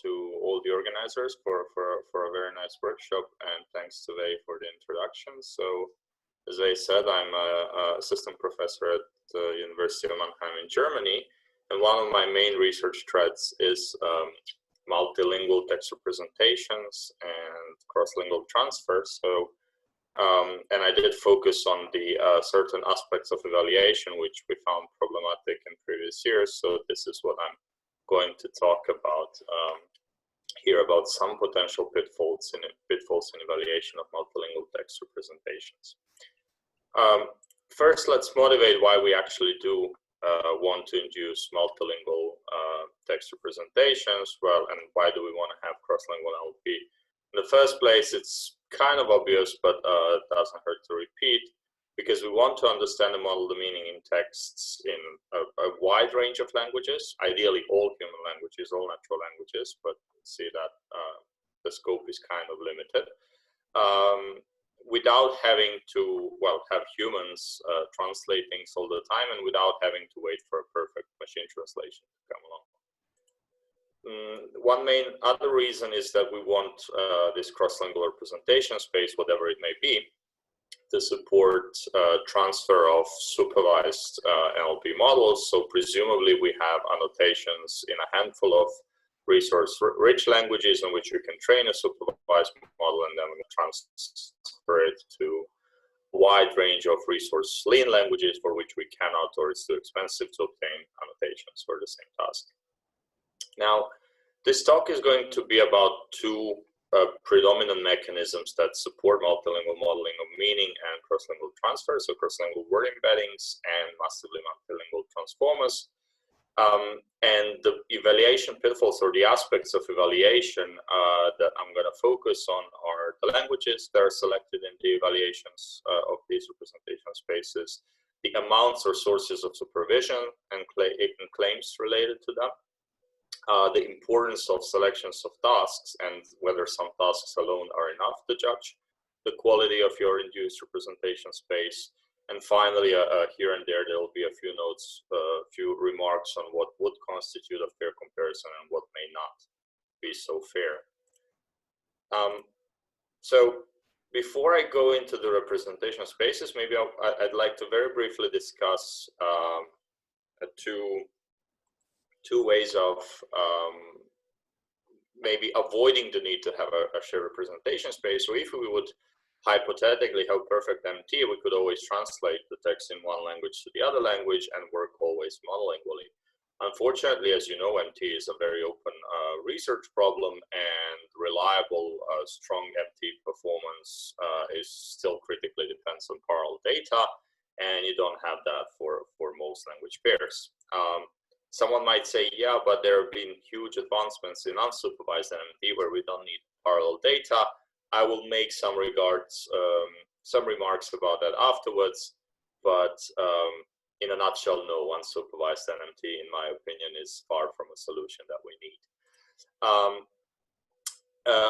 to all the organizers for a very nice workshop, and thanks to Vei for the introduction. So, as I said, I'm an assistant professor at the University of Mannheim in Germany, and one of my main research threads is multilingual text representations and cross-lingual transfer. So, and I did focus on the certain aspects of evaluation which we found problematic in previous years. So this is what I'm going to talk about here, about some potential pitfalls in evaluation of multilingual text representations. First, let's motivate why we actually do want to induce multilingual text representations. Well, and why do we want to have cross-lingual NLP? In the first place, it's kind of obvious, but it doesn't hurt to repeat, because we want to understand and model the meaning in texts in a wide range of languages, ideally all human languages, all natural languages, but see that the scope is kind of limited, without having to, well, have humans translate things all the time, and without having to wait for a perfect machine translation to come along. One main other reason is that we want this cross-lingual representation space, whatever it may be, to support transfer of supervised NLP models. So presumably we have annotations in a handful of resource-rich languages in which you can train a supervised model, and then we can transfer it to a wide range of resource-lean languages for which we cannot, or it's too expensive to obtain annotations for the same task. Now, this talk is going to be about two predominant mechanisms that support multilingual modeling of meaning and cross-lingual transfer, so cross-lingual word embeddings and massively multilingual transformers. And the evaluation pitfalls, or the aspects of evaluation that I'm going to focus on, are the languages that are selected in the evaluations of these representation spaces, the amounts or sources of supervision and claims related to them, the importance of selections of tasks and whether some tasks alone are enough to judge the quality of your induced representation space. And finally, here and there will be a few notes, a few remarks on what would constitute a fair comparison and what may not be so fair. So before I go into the representation spaces, maybe I'd like to very briefly discuss two ways of maybe avoiding the need to have a shared representation space. So if we would hypothetically have perfect MT, we could always translate the text in one language to the other language and work always monolingually. Unfortunately, as you know, MT is a very open research problem, and reliable, strong MT performance is still critically depends on parallel data, and you don't have that for most language pairs. Someone might say, yeah, but there have been huge advancements in unsupervised NMT where we don't need parallel data. I will make some remarks about that afterwards, but in a nutshell, no, unsupervised NMT, in my opinion, is far from a solution that we need.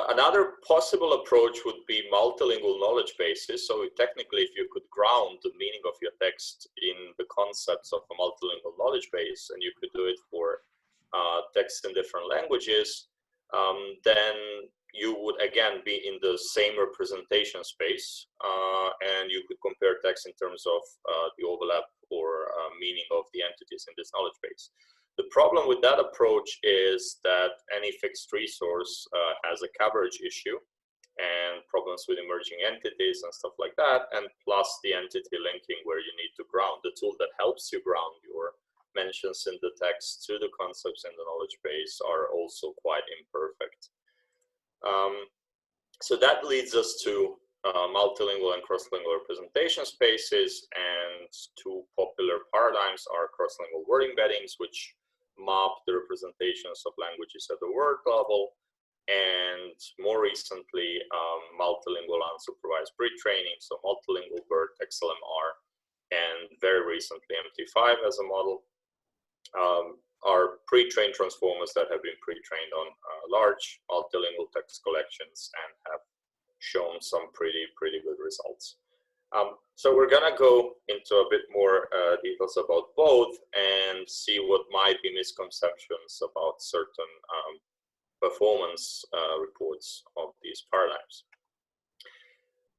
Another possible approach would be multilingual knowledge bases. So technically, if you could ground the meaning of your text in the concepts of a multilingual knowledge base, and you could do it for text in different languages, then you would again be in the same representation space, and you could compare text in terms of the overlap or meaning of the entities in this knowledge base. The problem with that approach is that any fixed resource has a coverage issue and problems with emerging entities and stuff like that, and plus the entity linking where you need to ground. The tool that helps you ground your mentions in the text to the concepts in the knowledge base are also quite imperfect. So that leads us to multilingual and cross-lingual representation spaces, and two popular paradigms are cross-lingual word embeddings, which map the representations of languages at the word level, and more recently, multilingual unsupervised pre-training, so multilingual BERT, XLMR, and very recently MT5 as a model, are pre-trained transformers that have been pre-trained on large multilingual text collections and have shown some pretty good results. So we're gonna go into a bit more details about both and see what might be misconceptions about certain performance reports of these paradigms.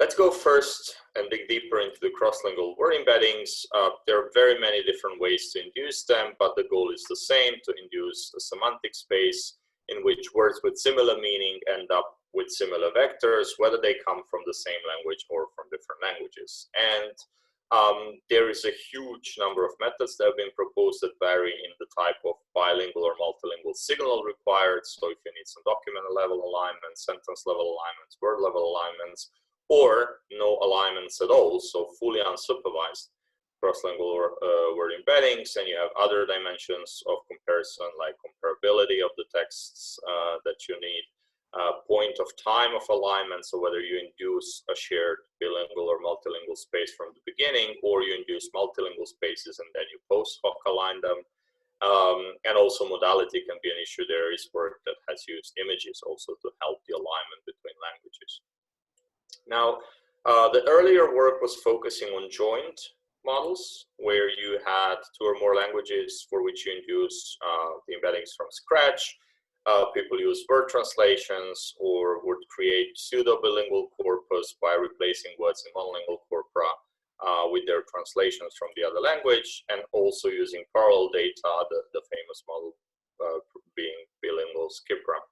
Let's go first and dig deeper into the cross-lingual word embeddings. There are very many different ways to induce them, but the goal is the same, to induce a semantic space in which words with similar meaning end up with similar vectors, whether they come from the same language or from different languages. And there is a huge number of methods that have been proposed that vary in the type of bilingual or multilingual signal required. So if you need some document level alignments, sentence level alignments, word level alignments, or no alignments at all, so fully unsupervised cross-lingual word embeddings, and you have other dimensions of comparison like comparability of the texts that you need, point of time of alignment, so whether you induce a shared bilingual or multilingual space from the beginning, or you induce multilingual spaces and then you post hoc align them. And also modality can be an issue. There is work that has used images also to help the alignment between languages. Now, the earlier work was focusing on joint models, where you had two or more languages for which you induce the embeddings from scratch. People use word translations or would create pseudo-bilingual corpus by replacing words in monolingual corpora with their translations from the other language, and also using parallel data, the famous model being bilingual skipgram.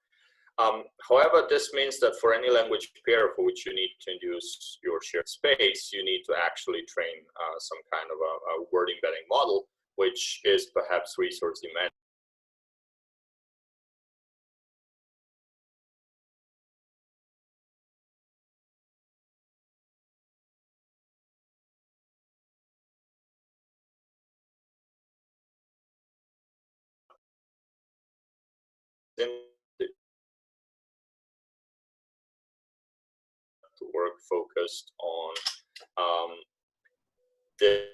However, this means that for any language pair for which you need to induce your shared space, you need to actually train some kind of a word embedding model, which is perhaps resource demanding. To work focused on the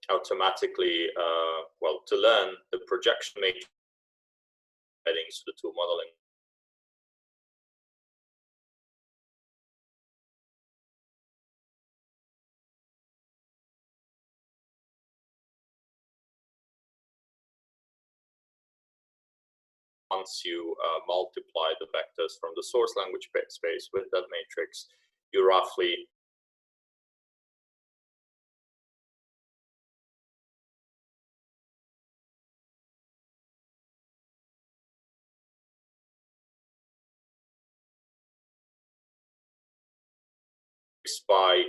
automatically, well, to learn the projection matrix embeddings to the two modeling. Once you multiply the vectors from the source language space with that matrix, you roughly by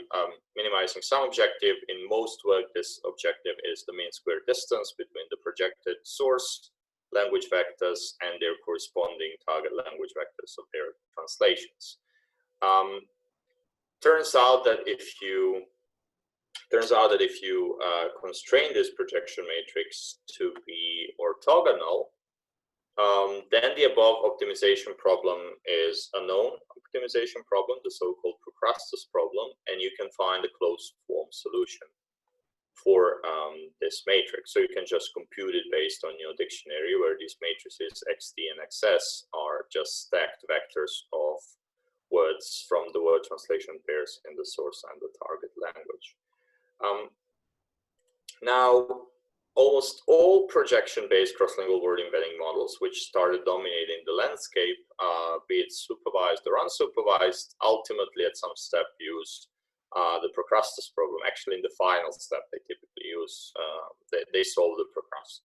minimizing some objective. In most work, this objective is the mean square distance between the projected source language vectors and their corresponding target language vectors of their translations. Turns out that if you constrain this projection matrix to be orthogonal, then the above optimization problem is a known optimization problem, the so-called Procrustes problem, and you can find a closed form solution for this matrix. So you can just compute it based on your dictionary, where these matrices XD and XS are just stacked vectors of words from the word translation pairs in the source and the target language. Now, almost all projection-based cross-lingual word embedding models, which started dominating the landscape, be it supervised or unsupervised, ultimately at some step use the Procrustes problem. Actually, in the final step, they typically use, they solve the Procrustes.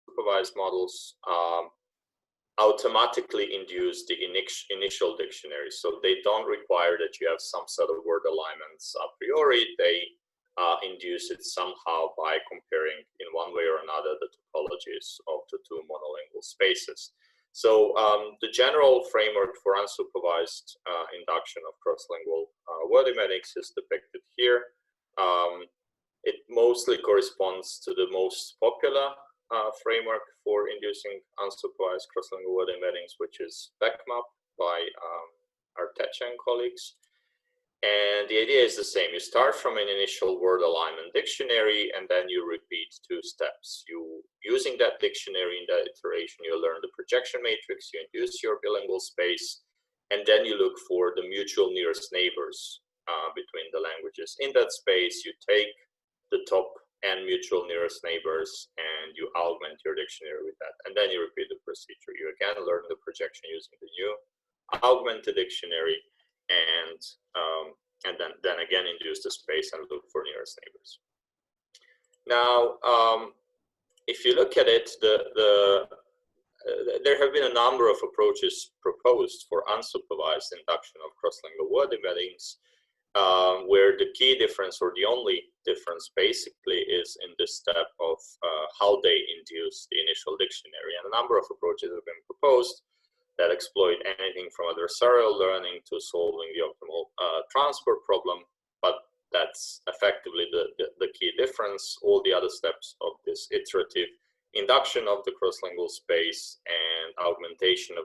Supervised models automatically induce the initial dictionary. So they don't require that you have some set of word alignments a priori. They induce it somehow by comparing in one way or another the topologies of the two monolingual spaces. So the general framework for unsupervised induction of cross-lingual word embeddings is depicted here. It mostly corresponds to the most popular framework for inducing unsupervised cross-lingual word embeddings, which is BECMAP by Artecha and colleagues. And the idea is the same. You start from an initial word alignment dictionary, and then you repeat 2 steps. Using that dictionary in that iteration, you learn the projection matrix, you induce your bilingual space, and then you look for the mutual nearest neighbors between the languages. In that space, you take the top and mutual nearest neighbors, and you augment your dictionary with that. And then you repeat the procedure. You again learn the projection using the new augmented dictionary, and then again induce the space and look for nearest neighbors. Now, if you look at it, there have been a number of approaches proposed for unsupervised induction of cross-lingual word embeddings, where the key difference, or the only difference basically, is in this step of how they induce the initial dictionary. And a number of approaches have been proposed that exploit anything from adversarial learning to solving the optimal transfer problem, but that's effectively the key difference. All the other steps of this iterative induction of the cross-lingual space and augmentation of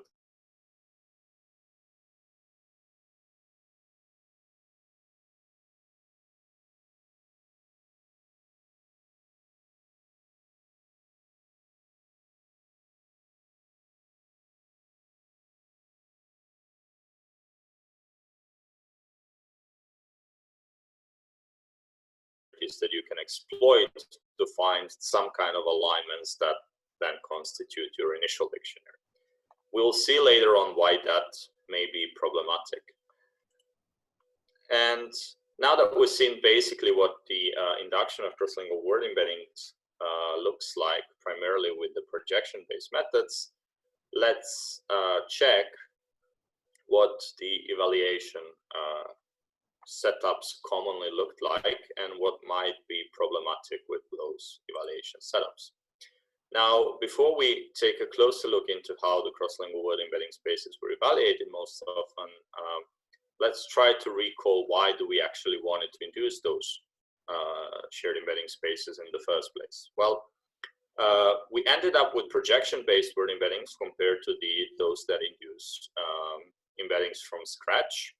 that you can exploit to find some kind of alignments that then constitute your initial dictionary. We'll see later on why that may be problematic. And now that we've seen basically what the induction of cross-lingual word embeddings looks like, primarily with the projection-based methods, let's check what the evaluation setups commonly looked like and what might be problematic with those evaluation setups. Now, before we take a closer look into how the cross-lingual word embedding spaces were evaluated most often, let's try to recall why do we actually wanted to induce those shared embedding spaces in the first place. Well, we ended up with projection-based word embeddings compared to those that induce embeddings from scratch,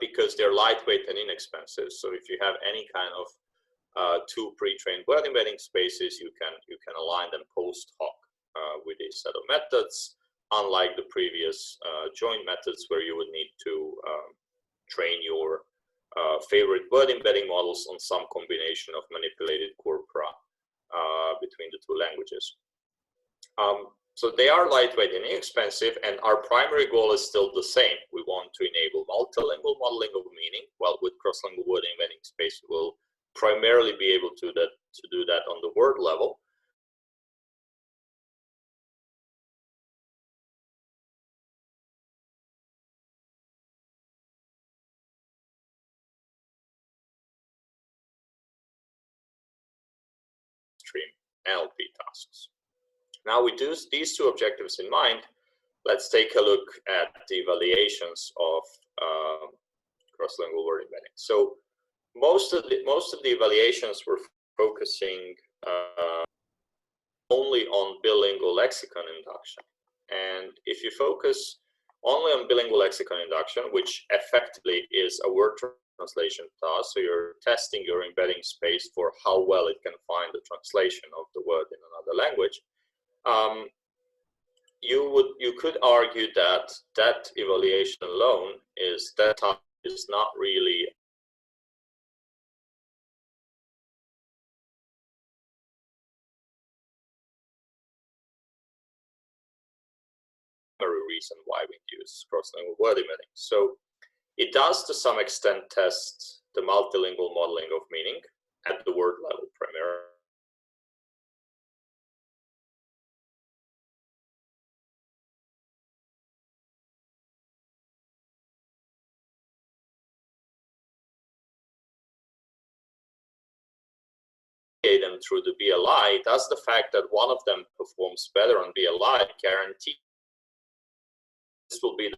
because they're lightweight and inexpensive. So if you have any kind of 2 pre-trained word embedding spaces, you can align them post hoc with a set of methods, unlike the previous joint methods where you would need to train your favorite word embedding models on some combination of manipulated corpora between the 2 languages. So they are lightweight and inexpensive, and our primary goal is still the same. We want to enable multilingual modeling of meaning. Well, with cross-lingual word embedding space, we'll primarily be able to do that on the word level. Stream NLP tasks. Now, with these 2 objectives in mind, let's take a look at the evaluations of cross-lingual word embedding. So most of the evaluations were focusing only on bilingual lexicon induction. And if you focus only on bilingual lexicon induction, which effectively is a word translation task, so you're testing your embedding space for how well it can find the translation of the word in another language, you could argue that that evaluation alone is not really primary reason why we use cross-lingual word embedding. So it does to some extent test the multilingual modeling of meaning at the word level primarily. Them through the BLI, does the fact that one of them performs better on BLI guarantee this will be the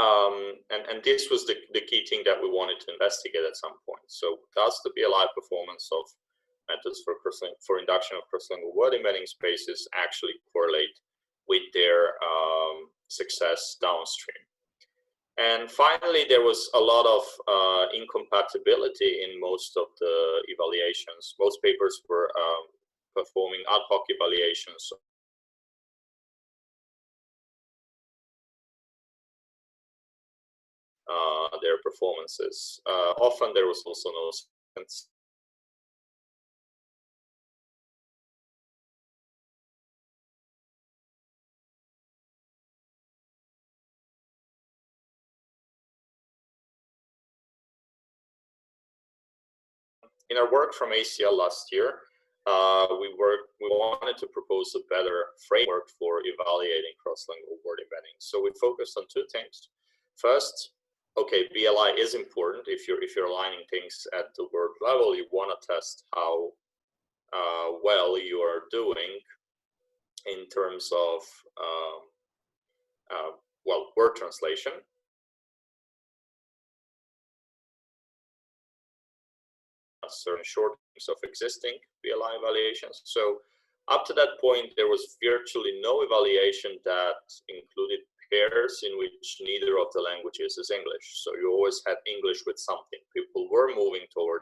And this was the key thing that we wanted to investigate at some point. So does the BLI performance of methods for induction of cross-lingual word embedding spaces actually correlate with their success downstream? And finally, there was a lot of incompatibility in most of the evaluations. Most papers were performing ad hoc evaluations their performances. Often there was also no sense. In our work from ACL last year, we wanted to propose a better framework for evaluating cross-lingual word embedding. So we focused on two things. First, okay, BLI is important. If you're aligning things at the word level, you want to test how well you are doing in terms of well, word translation. Certain shortcomings of existing BLI evaluations. So up to that point, there was virtually no evaluation that included pairs in which neither of the languages is English. So you always had English with something. People were moving toward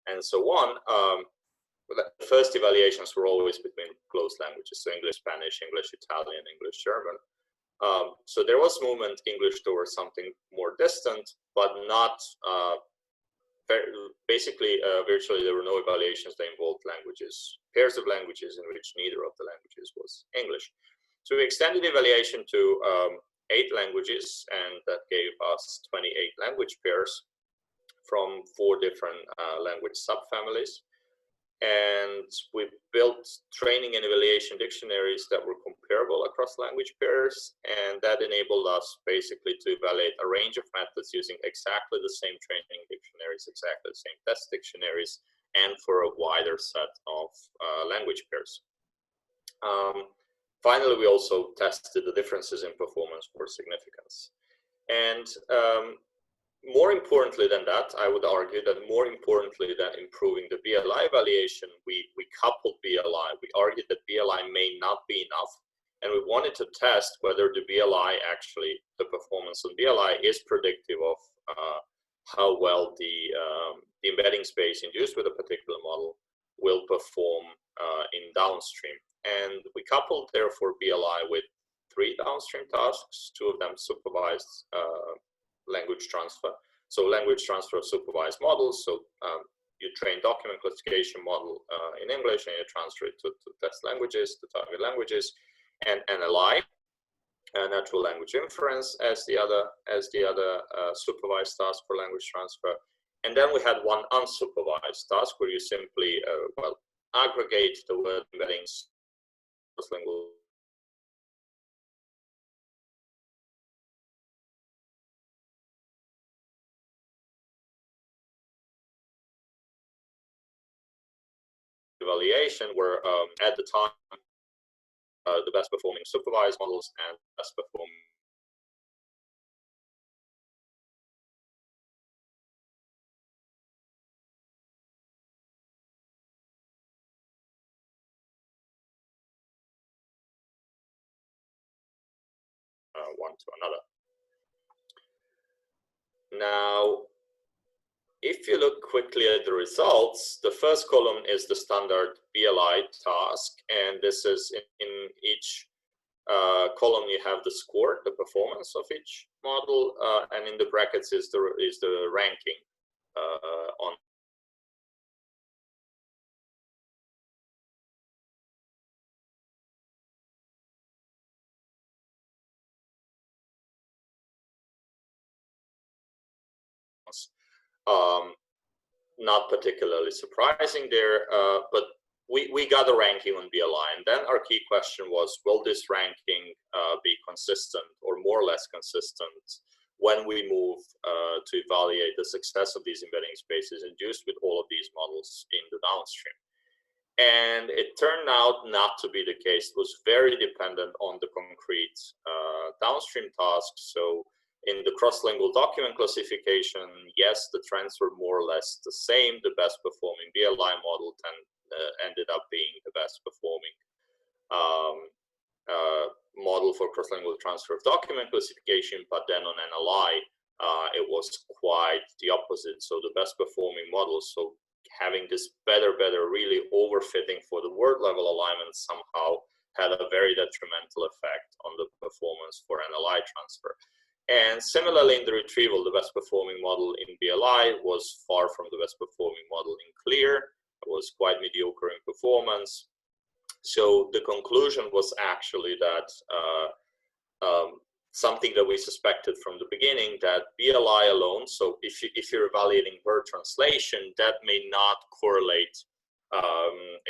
and so on. The first evaluations were always between closed languages, so English, Spanish, English, Italian, English, German. So there was movement English towards something more distant, but not basically virtually there were no evaluations that involved languages, pairs of languages in which neither of the languages was English. So we extended the evaluation to 8 languages, and that gave us 28 language pairs from 4 different language subfamilies. And we built training and evaluation dictionaries that were comparable across language pairs, and that enabled us basically to evaluate a range of methods using exactly the same training dictionaries, exactly the same test dictionaries, and for a wider set of language pairs. Finally, we also tested the differences in performance for significance. And more importantly than that, I would argue that more importantly than improving the BLI evaluation, we coupled BLI. We argued that BLI may not be enough, and we wanted to test whether the BLI actually, the performance on BLI is predictive of how well the embedding space induced with a particular model will perform in downstream. And we coupled, therefore, BLI with 3 downstream tasks, 2 of them supervised language transfer. So language transfer of supervised models. So you train document classification model in English, and you transfer it to test languages, to target languages, and NLI, natural language inference, as the other supervised task for language transfer. And then we had one unsupervised task where you simply well, aggregate the word embeddings cross-lingual evaluation, where at the time the best performing supervised models and best performing one to another. Now, if you look quickly at the results, the first column is the standard BLI task, and this is in each column you have the score, the performance of each model, and in the brackets is the ranking on not particularly surprising there, but we got a ranking on BLI, and then our key question was, will this ranking be consistent or more or less consistent when we move to evaluate the success of these embedding spaces induced with all of these models in the downstream? And it turned out not to be the case. It was very dependent on the concrete downstream tasks. So in the cross-lingual document classification, yes, the trends were more or less the same. The best performing BLI model ended up being the best performing model for cross-lingual transfer of document classification, but then on NLI, it was quite the opposite. So the best performing models, so having this better, really overfitting for the word level alignment somehow had a very detrimental effect on the performance for NLI transfer. And similarly in the retrieval, the best performing model in BLI was far from the best performing model in CLEAR. It was quite mediocre in performance. So the conclusion was actually that something that we suspected from the beginning, that BLI alone, so if you're evaluating word translation, that may not correlate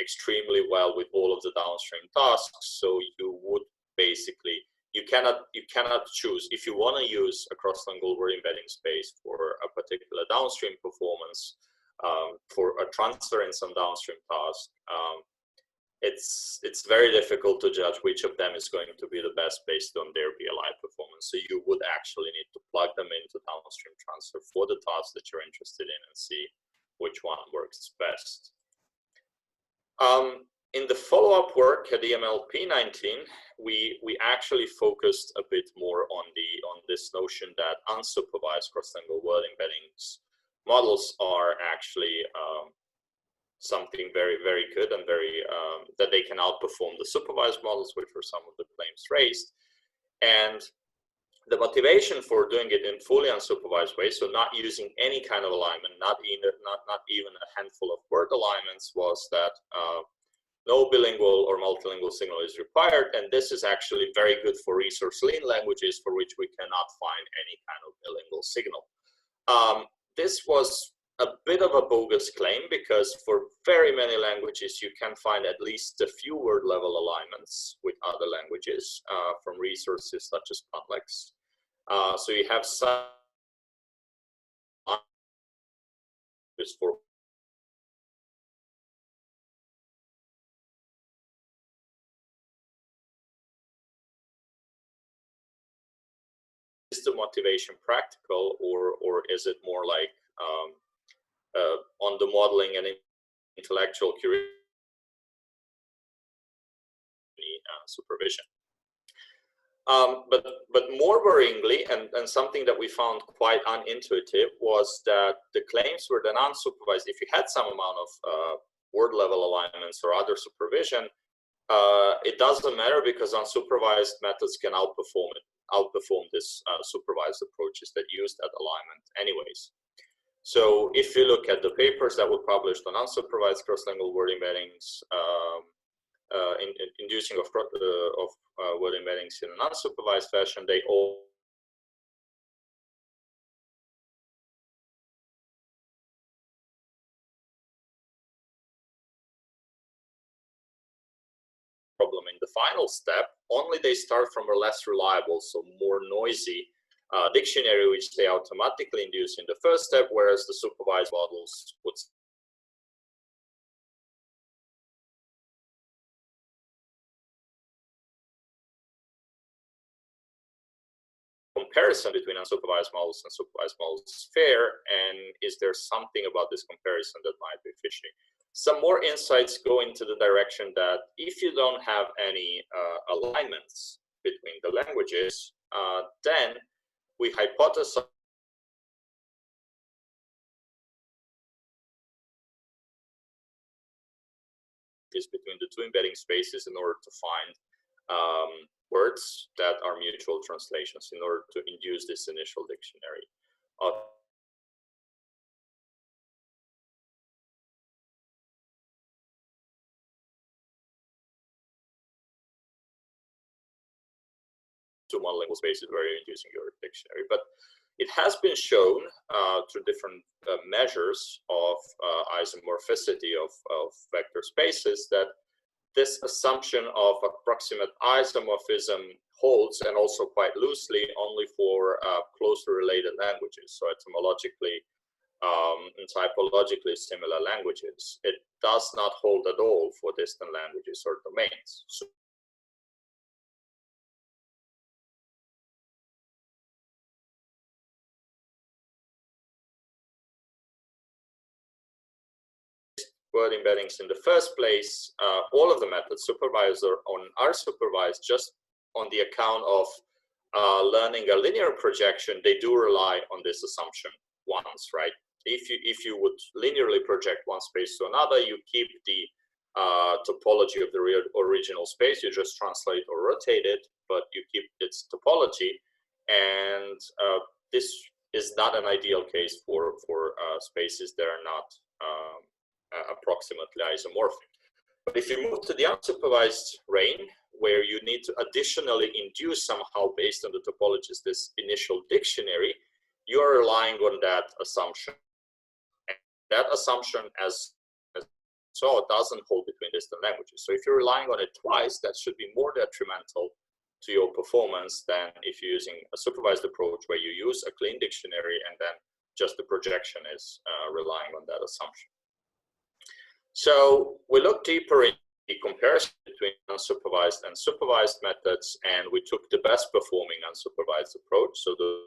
extremely well with all of the downstream tasks. So you would basically, you cannot choose, if you want to use a cross-lingual word embedding space for a particular downstream performance, for a transfer in some downstream task, it's very difficult to judge which of them is going to be the best based on their BLI performance. So you would actually need to plug them into downstream transfer for the task that you're interested in and see which one works best. In the follow-up work at the MLP19, we actually focused a bit more on this notion that unsupervised cross-lingual word embeddings models are actually something very good and very that they can outperform the supervised models, which were some of the claims raised. And the motivation for doing it in fully unsupervised way, so not using any kind of alignment, not even a handful of word alignments, was that no bilingual or multilingual signal is required, and this is actually very good for resource lean languages for which we cannot find any kind of bilingual signal. This was a bit of a bogus claim, because for very many languages you can find at least a few word level alignments with other languages from resources such as Conlex. So you have some for is the motivation practical, or is it more like on the modeling and intellectual curiosity supervision? But more worryingly, and something that we found quite unintuitive, was that the claims were then unsupervised. If you had some amount of word level alignments or other supervision, it doesn't matter, because unsupervised methods can outperform this supervised approaches that use that alignment anyways. So if you look at the papers that were published on unsupervised cross-lingual word embeddings, inducing of word embeddings in an unsupervised fashion, they all problem in the final step. Only they start from a less reliable, so more noisy dictionary, which they automatically induce in the first step, whereas the supervised models would comparison between unsupervised models and supervised models is fair, and is there something about this comparison that might be fishy? Some more insights go into the direction that if you don't have any alignments between the languages, then we hypothesize between the two embedding spaces in order to find words that are mutual translations, in order to induce this initial dictionary. To monolingual spaces where you're inducing your dictionary. But it has been shown through different measures of isomorphicity of vector spaces that this assumption of approximate isomorphism holds, and also quite loosely, only for closely related languages. So etymologically, in typologically similar languages. It does not hold at all for distant languages or domains. So word embeddings in the first place, all of the methods, supervised or unsupervised, just on the account of learning a linear projection, they do rely on this assumption once, right? If you would linearly project one space to another, you keep the topology of the original space, you just translate or rotate it, but you keep its topology. And this is not an ideal case for spaces that are not approximately isomorphic. But if you move to the unsupervised RAIN, where you need to additionally induce somehow, based on the topologies, this initial dictionary, you are relying on that assumption. And that assumption, as so, doesn't hold between distant languages. So if you're relying on it twice, that should be more detrimental to your performance than if you're using a supervised approach where you use a clean dictionary and then just the projection is relying on that assumption. So we looked deeper in the comparison between unsupervised and supervised methods, and we took the best performing unsupervised approach. So the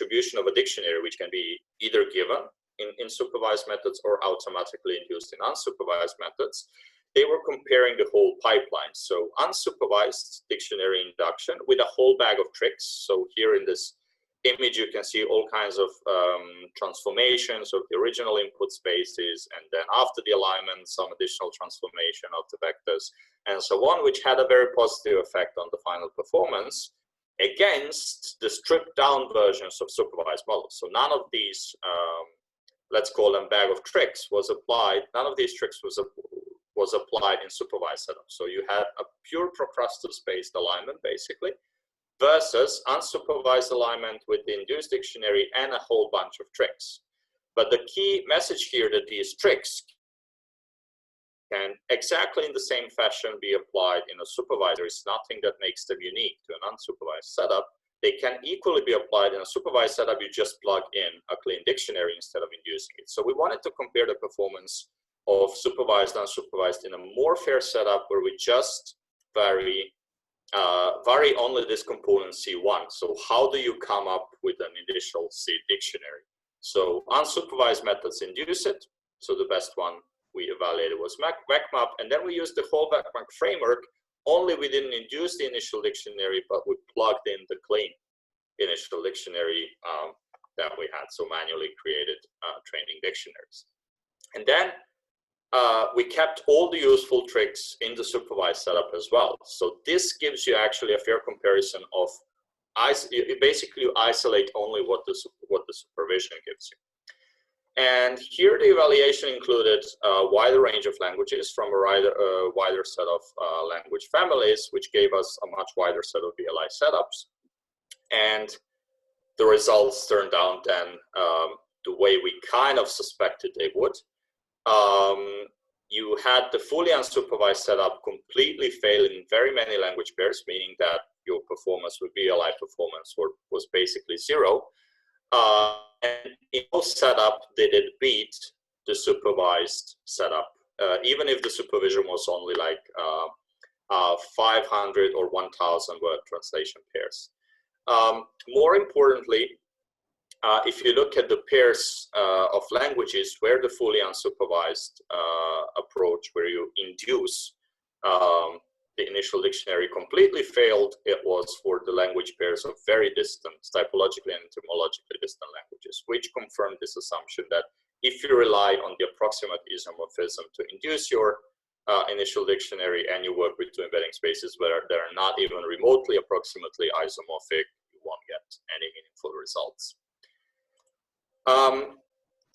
distribution of a dictionary, which can be either given in supervised methods or automatically induced in unsupervised methods. They were comparing the whole pipeline. So unsupervised dictionary induction with a whole bag of tricks. So here in this image, you can see all kinds of transformations of the original input spaces, and then after the alignment, some additional transformation of the vectors, and so on, which had a very positive effect on the final performance against the stripped down versions of supervised models. So none of these, let's call them bag of tricks, was applied. None of these tricks was applied in supervised setup. So you had a pure procrustal spaced alignment, basically, versus unsupervised alignment with the induced dictionary and a whole bunch of tricks. But the key message here that these tricks can exactly in the same fashion be applied in a supervised. There is nothing that makes them unique to an unsupervised setup. They can equally be applied in a supervised setup. You just plug in a clean dictionary instead of inducing it. So we wanted to compare the performance of supervised and unsupervised in a more fair setup where we just vary only this component C1. So how do you come up with an initial C dictionary? So unsupervised methods induce it. So the best one we evaluated was VecMap, and then we used the whole VecMap framework. Only we didn't induce the initial dictionary, but we plugged in the clean initial dictionary that we had, so manually created training dictionaries. And then we kept all the useful tricks in the supervised setup as well. So this gives you actually a fair comparison of, basically you isolate only what the supervision gives you. And here the evaluation included a wider range of languages from a wider set of language families, which gave us a much wider set of VLI setups. And the results turned out then the way we kind of suspected they would. You had the fully unsupervised setup completely fail in very many language pairs, meaning that your performance with VLI performance was basically zero. And in both setup, they did beat the supervised setup, even if the supervision was only like 500 or 1,000 word translation pairs. More importantly, if you look at the pairs of languages where the fully unsupervised approach, where you induce the initial dictionary completely failed, it was for the language pairs of very distant, typologically and etymologically distant languages, which confirmed this assumption that if you rely on the approximate isomorphism to induce your initial dictionary and you work with two embedding spaces where they're not even remotely approximately isomorphic, you won't get any meaningful results.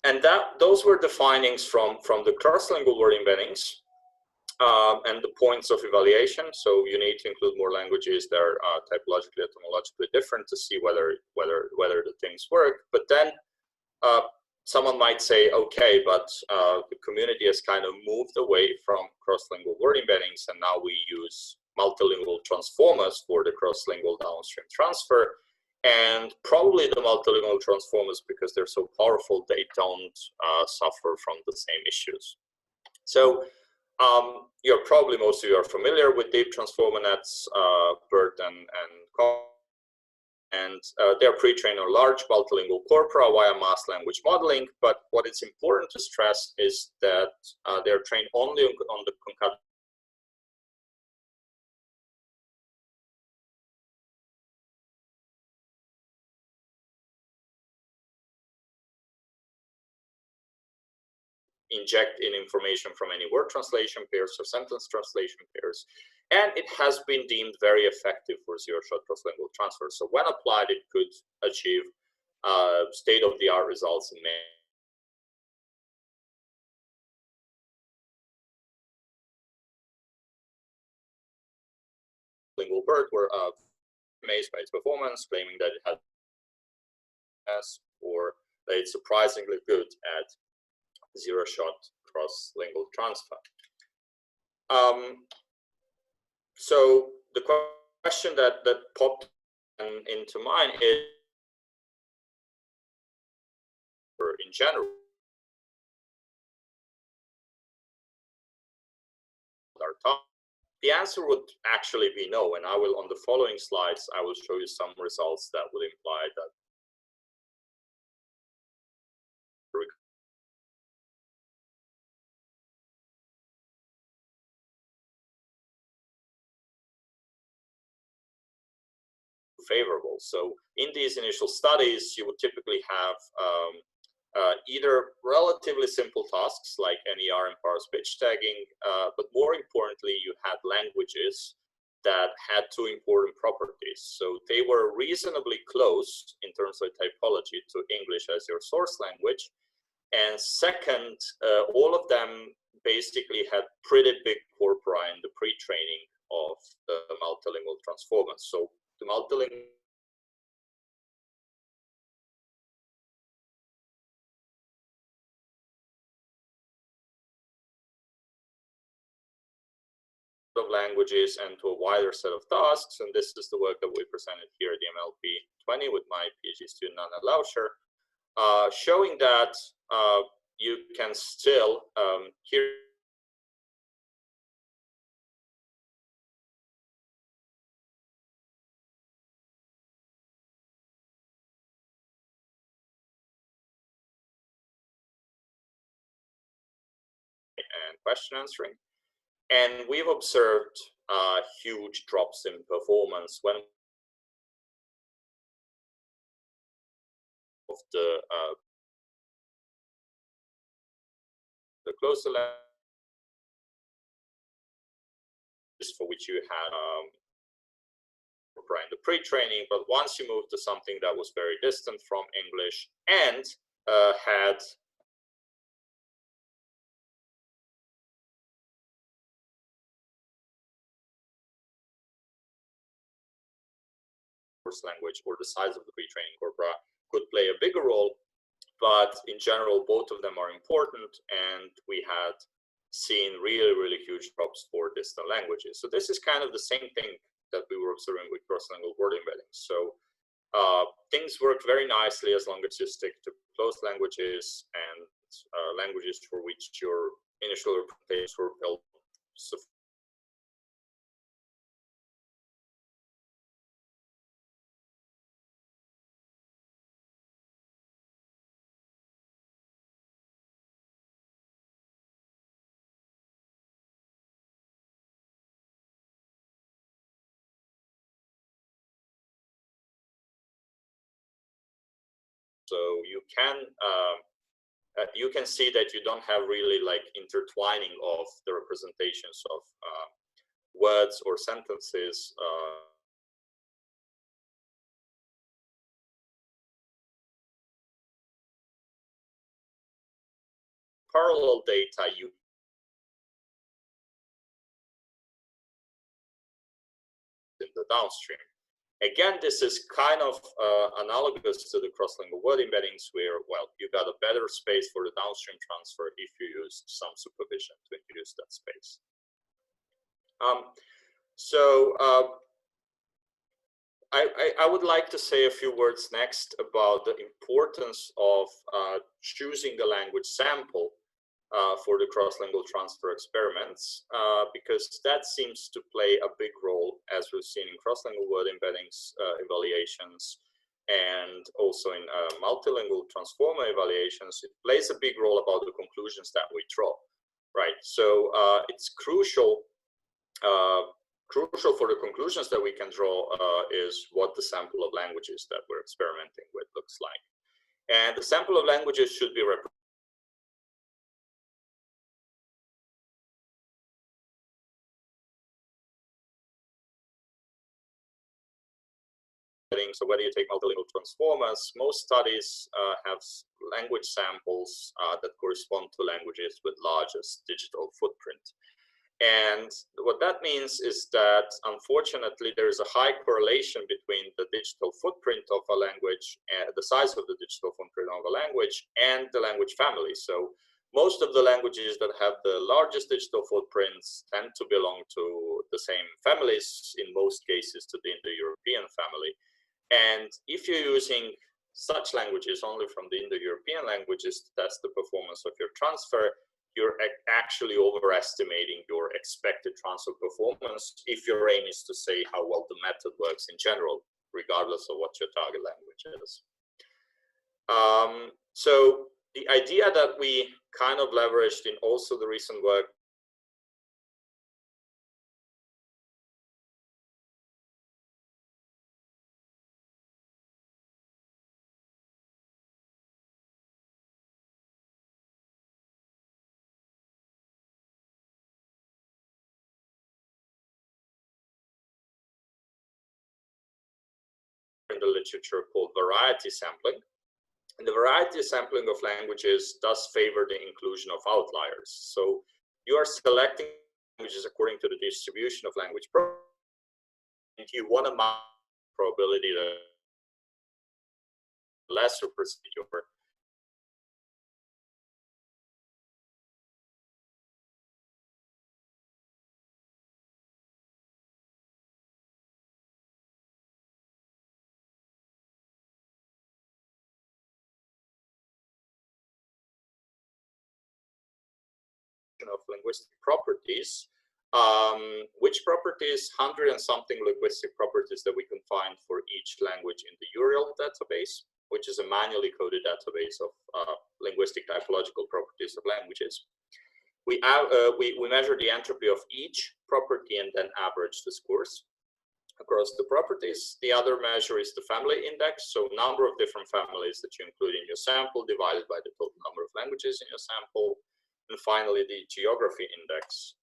And those were the findings from the cross-lingual word embeddings. And the points of evaluation. So you need to include more languages that are typologically, etymologically different to see whether the things work. But then someone might say, okay, but the community has kind of moved away from cross-lingual word embeddings, and now we use multilingual transformers for the cross-lingual downstream transfer. And probably the multilingual transformers, because they're so powerful, they don't suffer from the same issues. So most of you are familiar with deep transformer nets, BERT and they're pre-trained on large multilingual corpora via mass language modeling. But what is important to stress is that they're trained only on the concatenation inject in information from any word translation pairs or sentence translation pairs. And it has been deemed very effective for zero-shot cross-lingual transfer. So when applied, it could achieve state-of-the-art results in many. Lingual BERT were amazed by its performance, claiming that it had or that it's surprisingly good at zero-shot cross-lingual transfer. So the question that popped into mind is, in general, the answer would actually be no, and I will, on the following slides, I will show you some results that would imply that favorable. So in these initial studies, you would typically have either relatively simple tasks like NER and parse pitch tagging, but more importantly, you had languages that had two important properties. So they were reasonably close in terms of typology to English as your source language. And second, all of them basically had pretty big corpora in the pre-training of the multilingual transformers. So the multilingual of languages and to a wider set of tasks. And this is the work that we presented here at the MLP 20 with my PhD student, Anna Lauscher, showing that you can still hear and question answering. And we've observed huge drops in performance when of the closer languages for which you had in the pre-training, but once you move to something that was very distant from English and had language or the size of the pre-training corpora could play a bigger role, but in general, both of them are important, and we had seen really huge drops for distant languages. So this is kind of the same thing that we were observing with cross-lingual word embeddings. So things work very nicely as long as you stick to close languages and languages for which your initial representations were built. So you can see that you don't have really like intertwining of the representations of words or sentences. Parallel data you in the downstream. Again, this is kind of analogous to the cross-lingual word embeddings where, well, you got a better space for the downstream transfer if you use some supervision to introduce that space. I would like to say a few words next about the importance of choosing the language sample for the cross-lingual transfer experiments, because that seems to play a big role, as we've seen in cross-lingual word embeddings evaluations, and also in multilingual transformer evaluations. It plays a big role about the conclusions that we draw, right? So it's crucial for the conclusions that we can draw is what the sample of languages that we're experimenting with looks like. And the sample of languages should be represented. So whether you take multilingual transformers, most studies have language samples that correspond to languages with largest digital footprint. And what that means is that, unfortunately, there is a high correlation between the digital footprint of a language, and the size of the digital footprint of a language, and the language family. So most of the languages that have the largest digital footprints tend to belong to the same families, in most cases to the Indo-European family. And if you're using such languages only from the Indo-European languages to test the performance of your transfer, you're actually overestimating your expected transfer performance if your aim is to say how well the method works in general, regardless of what your target language is. So the idea that we kind of leveraged in also the recent work in the literature called variety sampling. And the variety sampling of languages does favor the inclusion of outliers. So you are selecting languages according to the distribution of language and you want to map probability to lesser percent your of linguistic properties, which properties, 100 and something linguistic properties that we can find for each language in the URL database, which is a manually coded database of linguistic typological properties of languages. We measure the entropy of each property and then average the scores across the properties. The other measure is the family index, so number of different families that you include in your sample divided by the total number of languages in your sample. And finally, the geography index.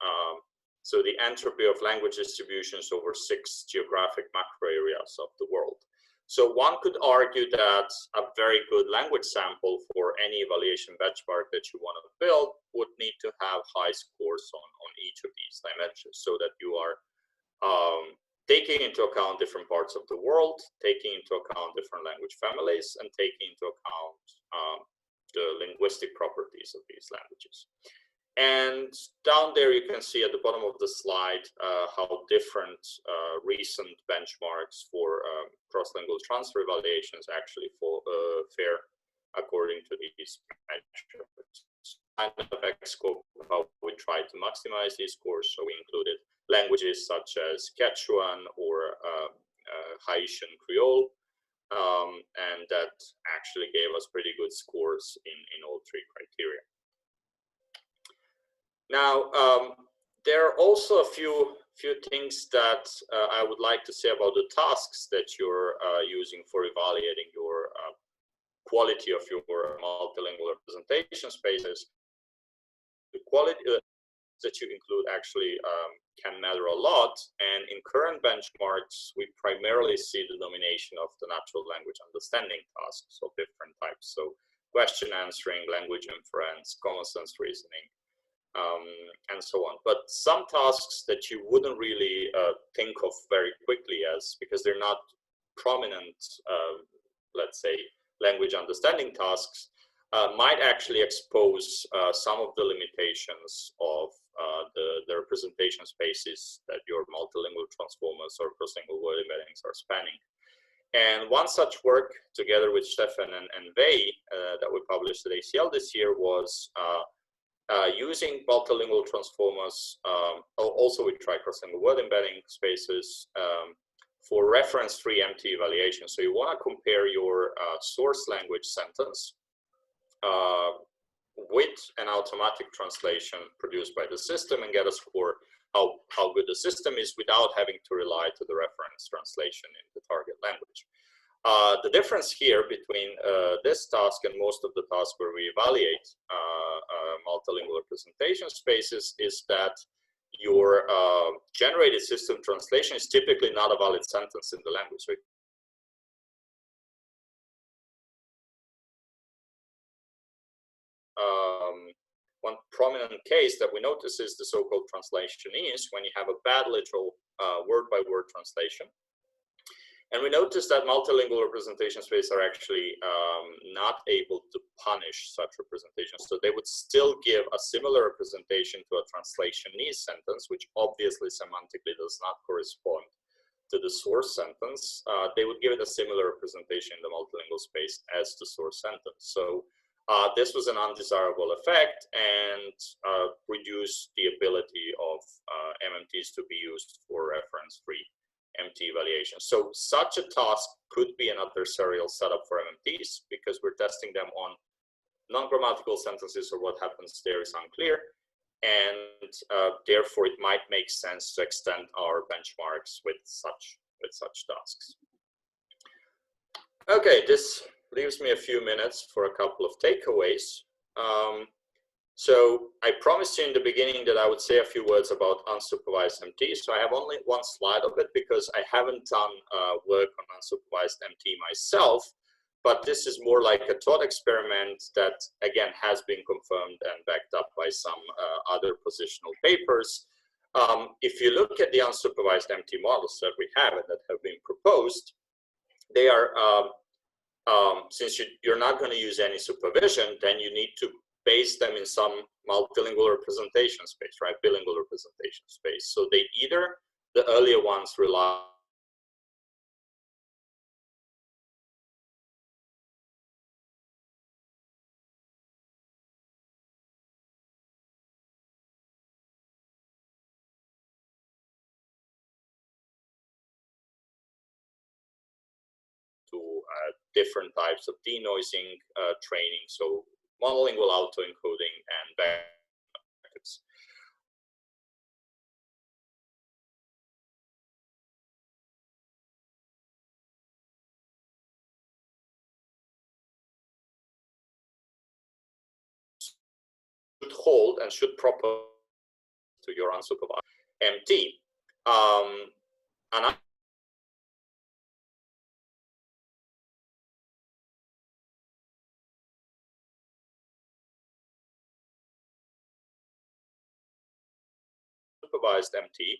So the entropy of language distributions over 6 geographic macro areas of the world. So one could argue that a very good language sample for any evaluation benchmark that you want to build would need to have high scores on each of these dimensions so that you are taking into account different parts of the world, taking into account different language families, and taking into account the linguistic properties of these languages. And down there you can see at the bottom of the slide how different recent benchmarks for cross-lingual transfer evaluations actually fare according to these measures. Kind of X-scope how we try to maximize these scores. So we included languages such as Quechuan or Haitian Creole. And that actually gave us pretty good scores in all 3 criteria. Now, there are also a few things that I would like to say about the tasks that you're using for evaluating your quality of your multilingual representation spaces. The quality that you include actually can matter a lot. And in current benchmarks, we primarily see the domination of the natural language understanding tasks of different types. So question answering, language inference, common sense reasoning, and so on. But some tasks that you wouldn't really think of very quickly because they're not prominent, let's say, language understanding tasks, might actually expose some of the limitations of the representation spaces that your multilingual transformers or cross-lingual word embeddings are spanning. And one such work, together with Stefan and Wei, that we published at ACL this year, was using multilingual transformers, also with cross-lingual word embedding spaces, for reference-free MT evaluation. So you want to compare your source language sentence with an automatic translation produced by the system and get a score how good the system is without having to rely to the reference translation in the target language. The difference here between this task and most of the tasks where we evaluate multilingual representation spaces is that your generated system translation is typically not a valid sentence in the language. So one prominent case that we notice is the so-called translationese, when you have a bad literal word-by-word translation. And we noticed that multilingual representation spaces are actually not able to punish such representations. So they would still give a similar representation to a translationese sentence, which obviously semantically does not correspond to the source sentence. They would give it a similar representation in the multilingual space as the source sentence. So this was an undesirable effect and reduced the ability of MMTs to be used for reference-free MT evaluation. So such a task could be an adversarial setup for MMTs because we're testing them on non-grammatical sentences, or what happens there is unclear. And therefore, it might make sense to extend our benchmarks with such tasks. Okay, this leaves me a few minutes for a couple of takeaways. So I promised you in the beginning that I would say a few words about unsupervised MT. So I have only one slide of it because I haven't done work on unsupervised MT myself, but this is more like a thought experiment that, again, has been confirmed and backed up by some other positional papers. If you look at the unsupervised MT models that we have and that have been proposed, they are, since you're not going to use any supervision, then you need to base them in some multilingual representation space, right? Bilingual representation space. So they either, the earlier ones rely to different types of denoising training. So monolingual autoencoding and backwards. Should hold and should propose to your unsupervised MT. And supervised MT,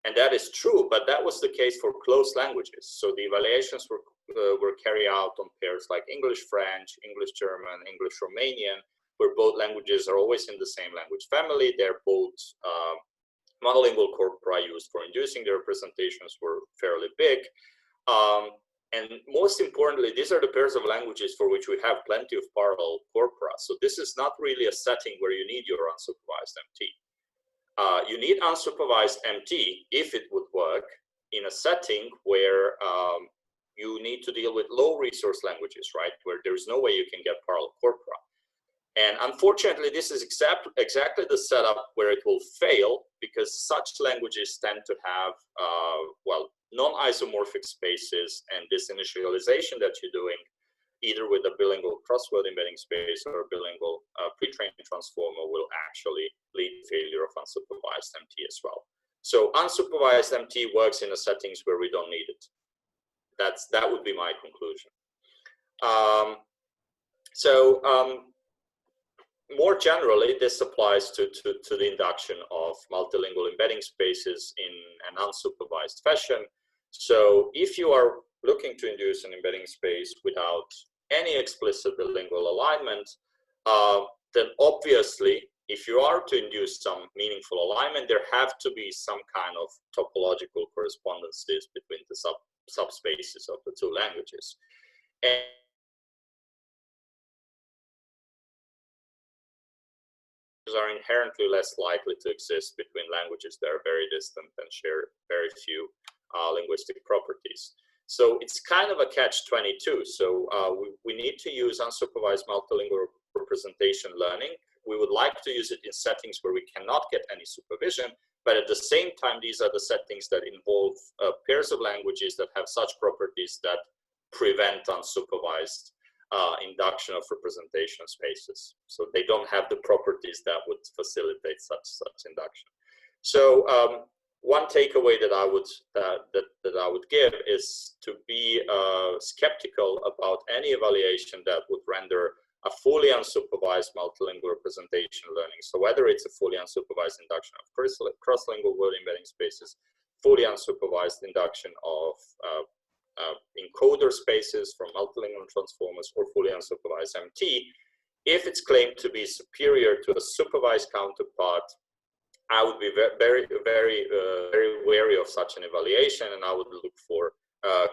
and that is true, but that was the case for closed languages. So the evaluations were carried out on pairs like English-French, English-German, English-Romanian, where both languages are always in the same language family. They're both monolingual corpora used for inducing the representations were fairly big. And most importantly, these are the pairs of languages for which we have plenty of parallel corpora. So this is not really a setting where you need your unsupervised MT. You need unsupervised MT if it would work in a setting where you need to deal with low resource languages, right? Where there's no way you can get parallel corpora. And unfortunately, this is exactly the setup where it will fail, because such languages tend to have, well, non-isomorphic spaces, and this initialization that you're doing, either with a bilingual crossword embedding space or a bilingual pre-trained transformer, will actually lead to failure of unsupervised MT as well. So unsupervised MT works in the settings where we don't need it. That would be my conclusion. More generally, this applies to the induction of multilingual embedding spaces in an unsupervised fashion. So if you are looking to induce an embedding space without any explicit bilingual alignment, then obviously, if you are to induce some meaningful alignment, there have to be some kind of topological correspondences between the subspaces of the two languages. And are inherently less likely to exist between languages that are very distant and share very few linguistic properties. So it's kind of a catch-22. So we need to use unsupervised multilingual representation learning. We would like to use it in settings where we cannot get any supervision, but at the same time, these are the settings that involve pairs of languages that have such properties that prevent unsupervised induction of representation spaces. So they don't have the properties that would facilitate such induction. So one takeaway that I would give is to be skeptical about any evaluation that would render a fully unsupervised multilingual representation learning. So whether it's a fully unsupervised induction of cross-lingual word embedding spaces, fully unsupervised induction of encoder spaces from multilingual transformers, or fully unsupervised MT, if it's claimed to be superior to a supervised counterpart, I would be very wary of such an evaluation, and I would look for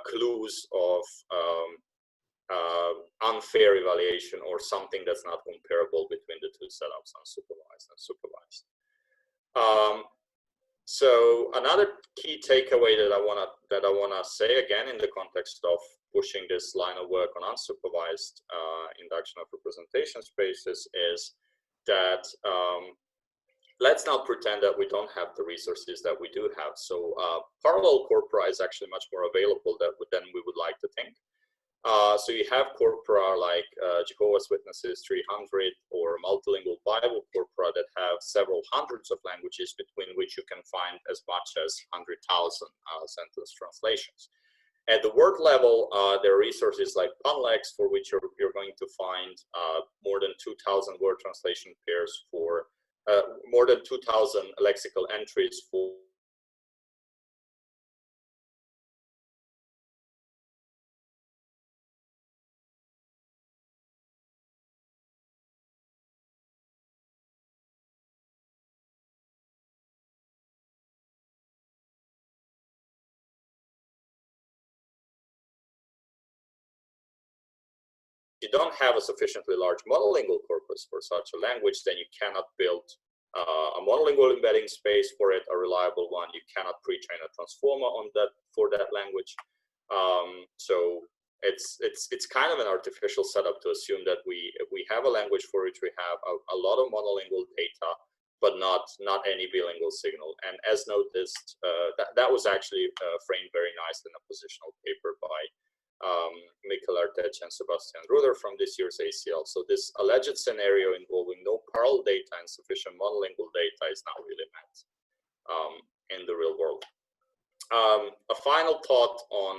clues of unfair evaluation or something that's not comparable between the two setups, unsupervised and supervised. So another key takeaway that I wanna say again in the context of pushing this line of work on unsupervised induction of representation spaces is that let's not pretend that we don't have the resources that we do have. So parallel corpora is actually much more available than we would like to think. So you have corpora like Jehovah's Witnesses 300 or multilingual Bible corpora that have several hundreds of languages, between which you can find as much as 100,000 sentence translations. At the word level, there are resources like Punlex, for which you're going to find more than 2,000 word translation pairs for more than 2,000 lexical entries for you don't have a sufficiently large monolingual corpus for such a language, then you cannot build a monolingual embedding space for it, a reliable one. You cannot pre-train a transformer on that for that language. So it's kind of an artificial setup to assume that we have a language for which we have a lot of monolingual data, but not any bilingual signal. And as noticed, that was actually framed very nice in a positional paper by Mikkel Artech and Sebastian Ruder from this year's ACL. So this alleged scenario involving no parallel data and sufficient monolingual data is not really met in the real world. A final thought on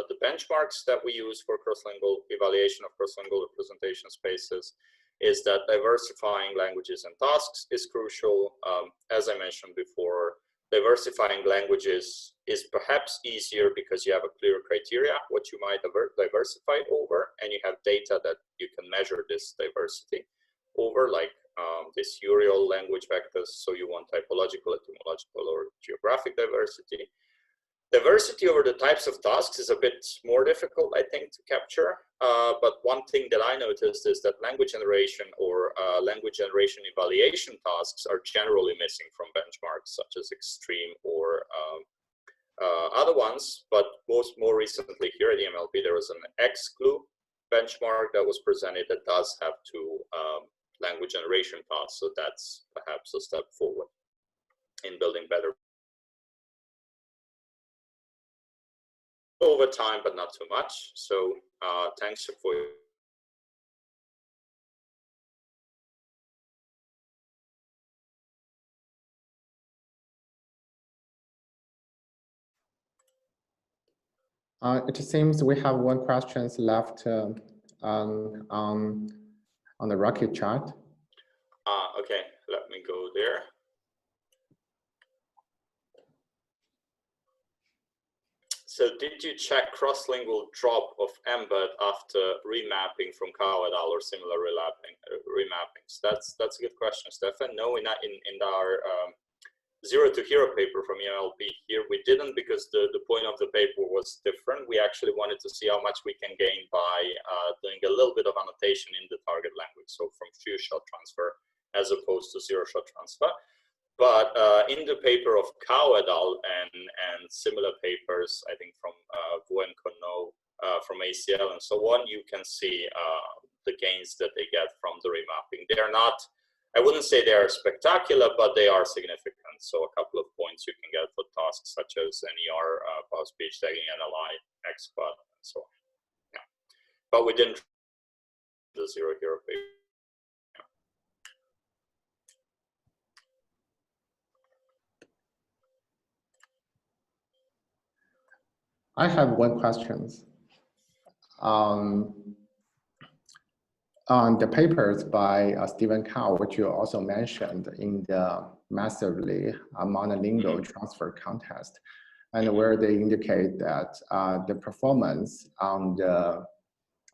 the benchmarks that we use for cross-lingual evaluation of cross-lingual representation spaces is that diversifying languages and tasks is crucial. As I mentioned before, diversifying languages is perhaps easier because you have a clear criteria what you might diversify over, and you have data that you can measure this diversity over, like this Uriel language vectors. So you want typological, etymological, or geographic diversity. Diversity over the types of tasks is a bit more difficult, I think, to capture. But one thing that I noticed is that language generation or language generation evaluation tasks are generally missing from benchmarks such as Extreme or other ones. But more recently here at the MLP, there was an XGLUE benchmark that was presented that does have two language generation tasks. So that's perhaps a step forward in building better over time, but not too much. So thanks for your It seems we have one question left on the Rocket chat. Okay, let me go there. So did you check cross-lingual drop of embed after remapping from Kao et al. Or similar remappings? That's a good question, Stefan. No, in our Zero to Hero paper from UNLP here, we didn't, because the point of the paper was different. We actually wanted to see how much we can gain by doing a little bit of annotation in the target language, so from few shot transfer as opposed to zero shot transfer. But in the paper of Kao et al. And similar papers, I think from Wu and Kono, from ACL and so on, you can see the gains that they get from the remapping. They are not, I wouldn't say they are spectacular, but they are significant. So a couple of points you can get for tasks such as NER, power speech tagging, NLI, XPAT, and so on. Yeah. But we didn't the Zero Hero paper. I have one question. On the papers by Stephen Kao, which you also mentioned in the massively monolingual transfer contest, and where they indicate that the performance on the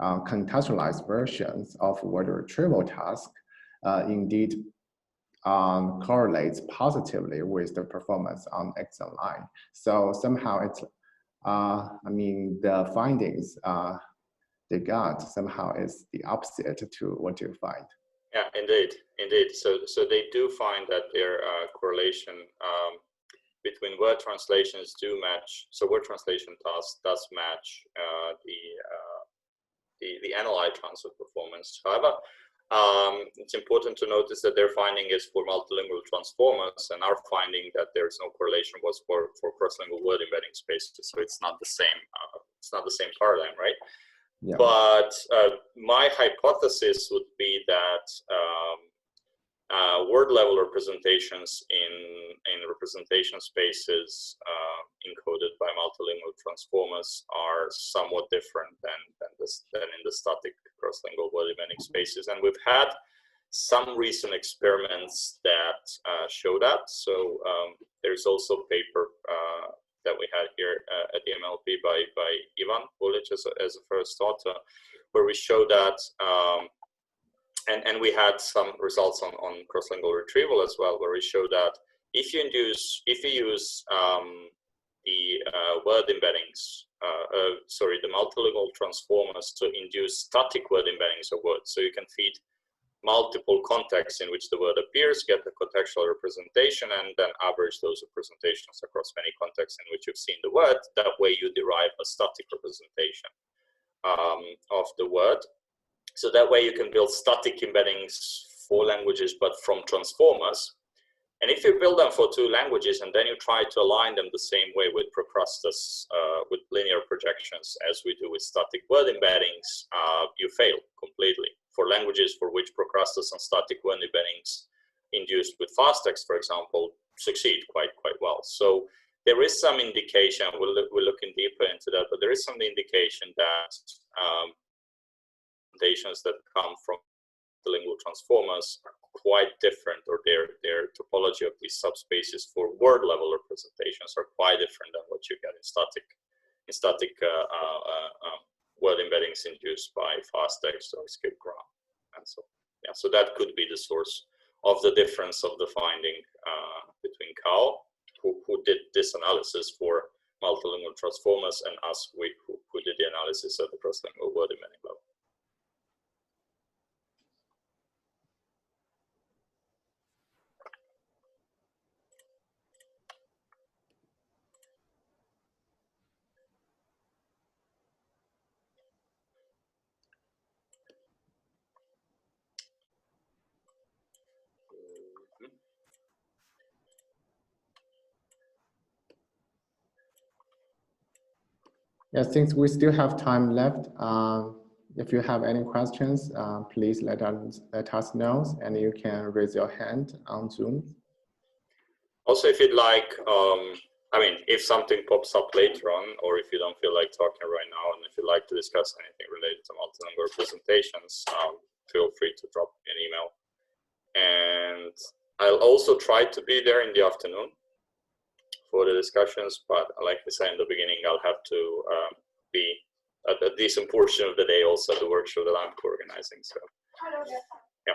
contextualized versions of word retrieval task indeed correlates positively with the performance on XLI. So somehow it's, I mean, the findings they got somehow is the opposite to what you find. Yeah, indeed. So they do find that their correlation between word translations do match. So word translation task does match the NLI transfer performance. However, it's important to notice that their finding is for multilingual transformers, and our finding that there's no correlation was for cross-lingual word embedding spaces. So it's not the same. It's not the same paradigm, right? Yeah. But my hypothesis would be that word level representations in representation spaces encoded by multilingual transformers are somewhat different than in the static cross-lingual word embedding spaces. And we've had some recent experiments that show that. So there's also a paper that we had here at the MLP by Ivan Bulic as a first author, where we showed that, and we had some results on cross-lingual retrieval as well, where we showed that if you use the word embeddings, the multilingual transformers to induce static word embeddings of words, so you can feed multiple contexts in which the word appears, get the contextual representation, and then average those representations across many contexts in which you've seen the word. That way you derive a static representation of the word. So that way you can build static embeddings for languages, but from transformers. And if you build them for two languages and then you try to align them the same way with Procrustes, with linear projections as we do with static word embeddings, you fail completely. For languages for which Procrustes and static word embeddings induced with fast text, for example, succeed quite well. So there is some indication, we're looking deeper into that, but there is some indication that representations that come from the lingual transformers are quite different, or their topology of these subspaces for word level representations are quite different than what you get in static word embeddings induced by fast text or skip graph. And so, yeah, so that could be the source of the difference of the finding between Kao, who did this analysis for multilingual transformers, and us, who did the analysis at the cross-lingual word embedding level. Yeah, since we still have time left, if you have any questions, please let us know, and you can raise your hand on Zoom. Also, if you'd like, I mean, if something pops up later on, or if you don't feel like talking right now, and if you'd like to discuss anything related to multilingual presentations, feel free to drop me an email. And I'll also try to be there in the afternoon for the discussions, but like I said in the beginning, I'll have to be a decent portion of the day also at the workshop that I'm co-organizing. So, yeah.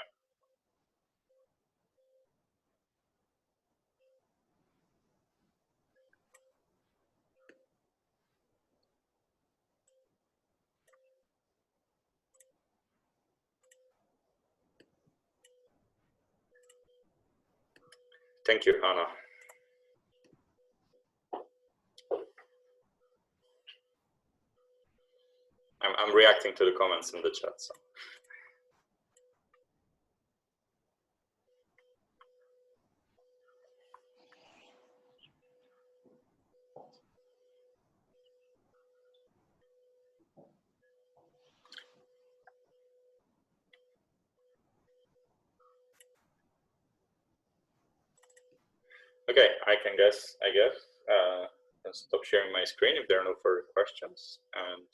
Thank you, Hannah. I'm reacting to the comments in the chat. So. Okay, I guess. I'll stop sharing my screen if there are no further questions. And